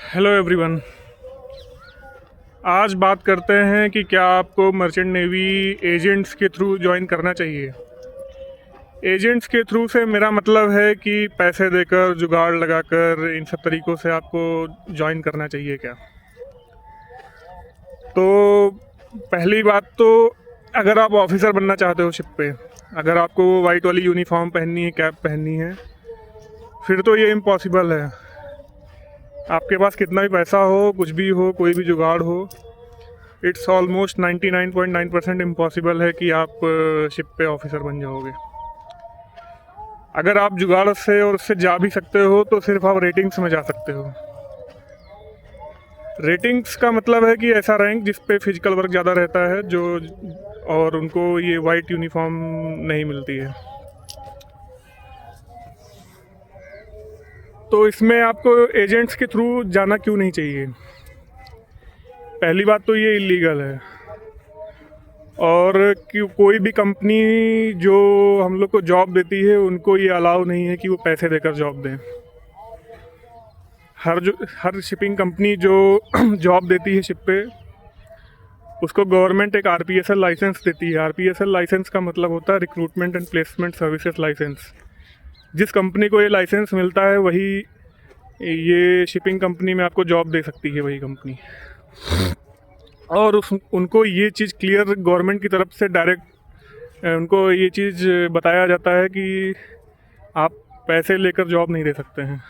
Hello everyone. आज बात करते हैं कि क्या आपको मर्चेंट नेवी एजेंट्स के थ्रू ज्वाइन करना चाहिए। एजेंट्स के थ्रू से मेरा मतलब है कि पैसे देकर, जुगाड़ लगाकर, इन सब तरीक़ों से आपको ज्वाइन करना चाहिए क्या। तो पहली बात तो, अगर आप ऑफिसर बनना चाहते हो शिप पे, अगर आपको वो वाइट वाली यूनिफॉर्म पहननी है, कैप पहननी है, फिर तो ये इम्पॉसिबल है। आपके पास कितना भी पैसा हो, कुछ भी हो, कोई भी जुगाड़ हो, इट्स ऑलमोस्ट 99.9% इम्पॉसिबल है कि आप शिप पे ऑफिसर बन जाओगे। अगर आप जुगाड़ से और उससे जा भी सकते हो तो सिर्फ आप रेटिंग्स में जा सकते हो। रेटिंग्स का मतलब है कि ऐसा रैंक जिस पे फिजिकल वर्क ज़्यादा रहता है, जो और उनको ये वाइट यूनिफॉर्म नहीं मिलती है। तो इसमें आपको एजेंट्स के थ्रू जाना क्यों नहीं चाहिए। पहली बात तो ये इलीगल है, और कि कोई भी कंपनी जो हम लोग को जॉब देती है उनको ये अलाउ नहीं है कि वो पैसे देकर जॉब दें। हर शिपिंग कंपनी जो जॉब देती है शिप पे, उसको गवर्नमेंट एक आरपीएसएल लाइसेंस देती है। आरपीएसएल लाइसेंस का मतलब होता है recruitment and placement services license. जिस कंपनी को ये लाइसेंस मिलता है वही ये शिपिंग कंपनी में आपको जॉब दे सकती है, वही कंपनी। और उनको ये चीज़ क्लियर गवर्नमेंट की तरफ से डायरेक्ट उनको ये चीज़ बताया जाता है कि आप पैसे लेकर जॉब नहीं दे सकते हैं।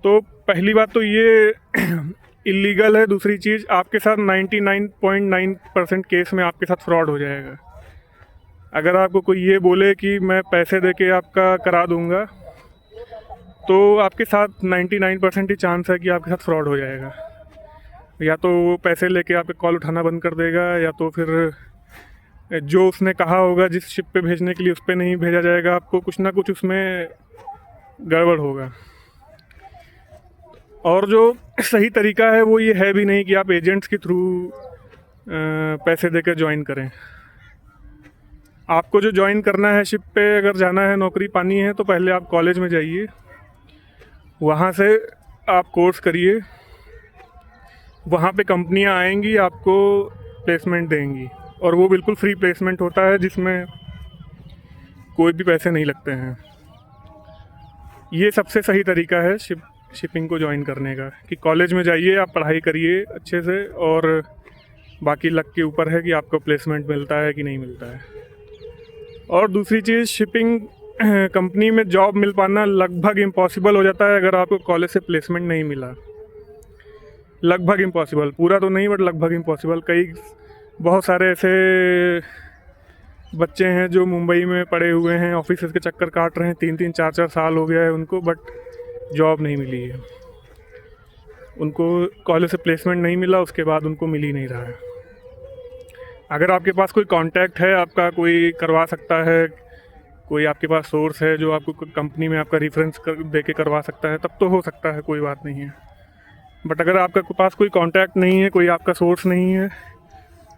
तो पहली बात तो ये इलीगल है। दूसरी चीज़, आपके साथ 99.9% केस में आपके साथ फ्रॉड हो जाएगा। अगर आपको कोई ये बोले कि मैं पैसे दे के आपका करा दूंगा, तो आपके साथ 99% ही चांस है कि आपके साथ फ्रॉड हो जाएगा। या तो वो पैसे लेके आपके कॉल उठाना बंद कर देगा, या तो फिर जो उसने कहा होगा जिस शिप पे भेजने के लिए उस पर नहीं भेजा जाएगा आपको। कुछ ना कुछ उसमें गड़बड़ होगा। और जो सही तरीका है वो ये है भी नहीं कि आप एजेंट्स के थ्रू पैसे देकर ज्वाइन करें। आपको जो ज्वाइन करना है शिप पे, अगर जाना है, नौकरी पानी है, तो पहले आप कॉलेज में जाइए, वहाँ से आप कोर्स करिए। वहाँ पे कंपनियाँ आएंगी, आपको प्लेसमेंट देंगी, और वो बिल्कुल फ्री प्लेसमेंट होता है जिसमें कोई भी पैसे नहीं लगते हैं। ये सबसे सही तरीका है शिपिंग को ज्वाइन करने का, कि कॉलेज में जाइए, आप पढ़ाई करिए अच्छे से, और बाकी लक के ऊपर है कि आपको प्लेसमेंट मिलता है कि नहीं मिलता है। और दूसरी चीज़, शिपिंग कंपनी में जॉब मिल पाना लगभग इम्पॉसिबल हो जाता है अगर आपको कॉलेज से प्लेसमेंट नहीं मिला। लगभग इम्पॉसिबल, पूरा तो नहीं बट लगभग इम्पॉसिबल। बहुत सारे ऐसे बच्चे हैं जो मुंबई में पड़े हुए हैं, ऑफिस के चक्कर काट रहे हैं, 3-3 4-4 साल हो गया है उनको, बट जॉब नहीं मिली है। उनको कॉलेज से प्लेसमेंट नहीं मिला, उसके बाद उनको मिल ही नहीं रहा है। अगर आपके पास कोई कांटेक्ट है, आपका कोई करवा सकता है, कोई आपके पास सोर्स है जो आपको कंपनी में आपका रेफरेंस दे के करवा सकता है, तब तो हो सकता है, कोई बात नहीं है। बट अगर आपका पास कोई कांटेक्ट नहीं है, कोई आपका सोर्स नहीं है,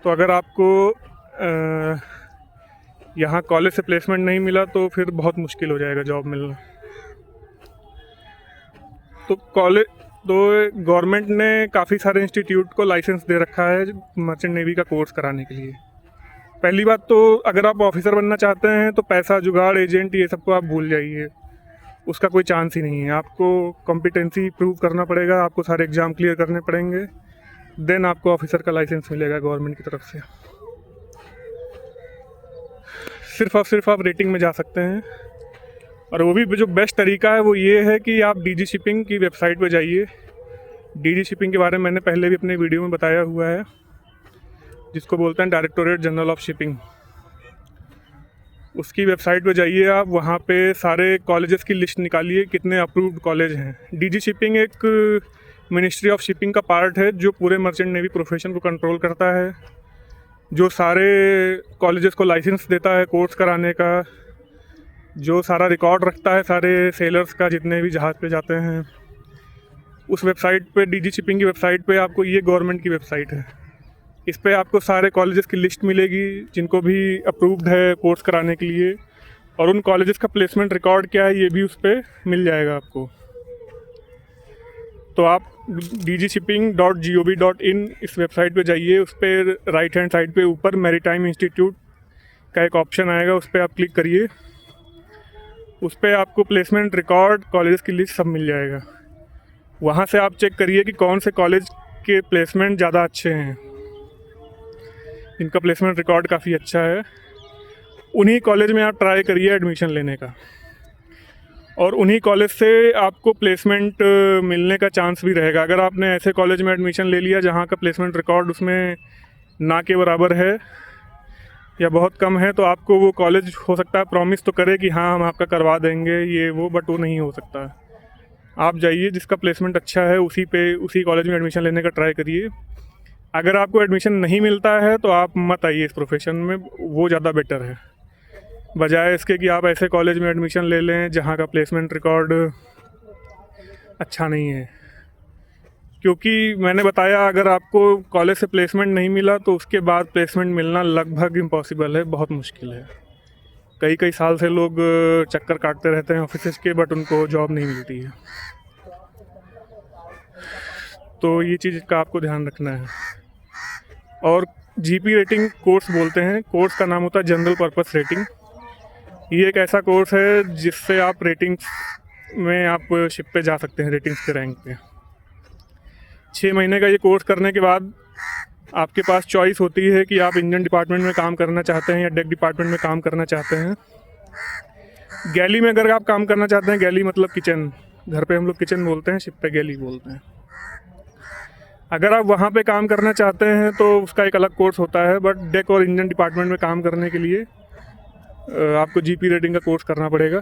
तो अगर आपको यहाँ कॉलेज से प्लेसमेंट नहीं मिला तो फिर बहुत मुश्किल हो जाएगा जॉब मिलना। तो गवर्नमेंट ने काफ़ी सारे इंस्टीट्यूट को लाइसेंस दे रखा है मर्चेंट नेवी का कोर्स कराने के लिए। पहली बात तो, अगर आप ऑफिसर बनना चाहते हैं तो पैसा, जुगाड़, एजेंट, ये सब को आप भूल जाइए, उसका कोई चांस ही नहीं है। आपको कॉम्पिटेंसी प्रूव करना पड़ेगा, आपको सारे एग्ज़ाम क्लियर करने पड़ेंगे, देन आपको ऑफिसर का लाइसेंस मिलेगा गवर्नमेंट की तरफ से। सिर्फ आप रेटिंग में जा सकते हैं, और वो भी जो बेस्ट तरीका है वो ये है कि आप डीजी शिपिंग की वेबसाइट पे जाइए। डीजी शिपिंग के बारे में मैंने पहले भी अपने वीडियो में बताया हुआ है, जिसको बोलते हैं डायरेक्टोरेट जनरल ऑफ शिपिंग। उसकी वेबसाइट पे जाइए आप, वहाँ पे सारे कॉलेजेस की लिस्ट निकालिए, कितने अप्रूव्ड कॉलेज हैं। डीजी शिपिंग एक मिनिस्ट्री ऑफ शिपिंग का पार्ट है जो पूरे मर्चेंट नेवी प्रोफेशन को कंट्रोल करता है, जो सारे कॉलेजेस को लाइसेंस देता है कोर्स कराने का, जो सारा रिकॉर्ड रखता है सारे सेलर्स का जितने भी जहाज़ पे जाते हैं। उस वेबसाइट पे, डीजी शिपिंग की वेबसाइट पे, आपको, ये गवर्नमेंट की वेबसाइट है, इस पे आपको सारे कॉलेजेस की लिस्ट मिलेगी जिनको भी अप्रूव्ड है कोर्स कराने के लिए, और उन कॉलेजेस का प्लेसमेंट रिकॉर्ड क्या है ये भी उस पर मिल जाएगा आपको। तो आप dgshipping.gov.in इस वेबसाइट पे जाइए। उस पर राइट हैंड साइड पे ऊपर मैरीटाइम इंस्टीट्यूट का एक ऑप्शन आएगा, उस पर आप क्लिक करिए। उस पर आपको प्लेसमेंट रिकॉर्ड, कॉलेज की लिस्ट सब मिल जाएगा। वहाँ से आप चेक करिए कि कौन से कॉलेज के प्लेसमेंट ज़्यादा अच्छे हैं, इनका प्लेसमेंट रिकॉर्ड काफ़ी अच्छा है। उन्हीं कॉलेज में आप ट्राई करिए एडमिशन लेने का, और उन्हीं कॉलेज से आपको प्लेसमेंट मिलने का चांस भी रहेगा। अगर आपने ऐसे कॉलेज में एडमिशन ले लिया जहाँ का प्लेसमेंट रिकॉर्ड उसमें ना के बराबर है या बहुत कम है, तो आपको वो कॉलेज हो सकता है प्रॉमिस तो करे कि हाँ हम आपका करवा देंगे ये वो, बट वो नहीं हो सकता। आप जाइए, जिसका प्लेसमेंट अच्छा है उसी कॉलेज में एडमिशन लेने का ट्राई करिए। अगर आपको एडमिशन नहीं मिलता है तो आप मत आइए इस प्रोफेशन में, वो ज़्यादा बेटर है, बजाय इसके कि आप ऐसे कॉलेज में एडमिशन ले लें जहाँ का प्लेसमेंट रिकॉर्ड अच्छा नहीं है। क्योंकि मैंने बताया, अगर आपको कॉलेज से प्लेसमेंट नहीं मिला तो उसके बाद प्लेसमेंट मिलना लगभग इम्पॉसिबल है, बहुत मुश्किल है। कई साल से लोग चक्कर काटते रहते हैं ऑफिस के, बट उनको जॉब नहीं मिलती है। तो ये चीज़ का आपको ध्यान रखना है। और जीपी रेटिंग कोर्स बोलते हैं, कोर्स का नाम होता है जनरल पर्पस रेटिंग। ये एक ऐसा कोर्स है जिससे आप रेटिंग्स में आप शिप पे जा सकते हैं, रेटिंग्स के रैंक पे। 6 महीने का ये कोर्स करने के बाद आपके पास चॉइस होती है कि आप इंजन डिपार्टमेंट में काम करना चाहते हैं या डेक डिपार्टमेंट में काम करना चाहते हैं। गैली में अगर आप काम करना चाहते हैं, गैली मतलब किचन, घर पे हम लोग किचन बोलते हैं, शिप पे गैली बोलते हैं। अगर आप वहाँ पे काम करना चाहते हैं तो उसका एक अलग कोर्स होता है, बट डेक और इंजन डिपार्टमेंट में काम करने के लिए आपको जीपी रेटिंग का कोर्स करना पड़ेगा।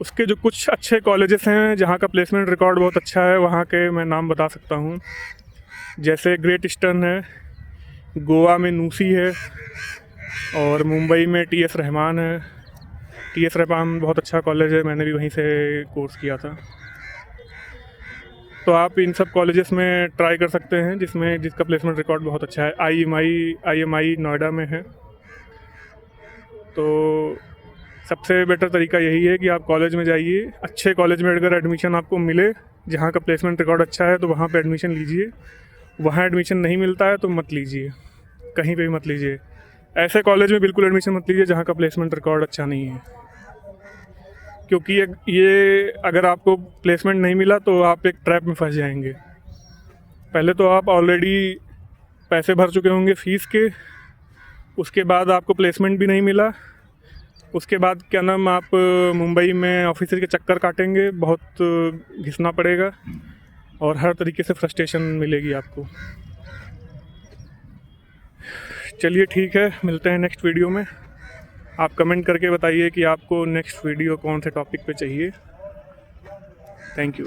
उसके जो कुछ अच्छे कॉलेजेस हैं जहाँ का प्लेसमेंट रिकॉर्ड बहुत अच्छा है, वहाँ के मैं नाम बता सकता हूँ। जैसे ग्रेट ईस्टर्न है, गोवा में नूसी है, और मुंबई में टीएस रहमान है। टीएस रहमान बहुत अच्छा कॉलेज है, मैंने भी वहीं से कोर्स किया था। तो आप इन सब कॉलेजेस में ट्राई कर सकते हैं जिसका प्लेसमेंट रिकॉर्ड बहुत अच्छा है। IMI नोएडा में है। तो सबसे बेटर तरीका यही है कि आप कॉलेज में जाइए। अच्छे कॉलेज में अगर एडमिशन आपको मिले जहाँ का प्लेसमेंट रिकॉर्ड अच्छा है तो वहाँ पे एडमिशन लीजिए। वहाँ एडमिशन नहीं मिलता है तो मत लीजिए, कहीं पे भी मत लीजिए। ऐसे कॉलेज में बिल्कुल एडमिशन मत लीजिए जहाँ का प्लेसमेंट रिकॉर्ड अच्छा नहीं है, क्योंकि ये अगर आपको प्लेसमेंट नहीं मिला तो आप एक ट्रैप में फंस जाएंगे। पहले तो आप ऑलरेडी पैसे भर चुके होंगे फीस के, उसके बाद आपको प्लेसमेंट भी नहीं मिला, उसके बाद क्या नाम आप मुंबई में ऑफिस के चक्कर काटेंगे, बहुत घिसना पड़ेगा और हर तरीके से फ्रस्ट्रेशन मिलेगी आपको। चलिए ठीक है, मिलते हैं नेक्स्ट वीडियो में। आप कमेंट करके बताइए कि आपको नेक्स्ट वीडियो कौन से टॉपिक पे चाहिए। Thank you.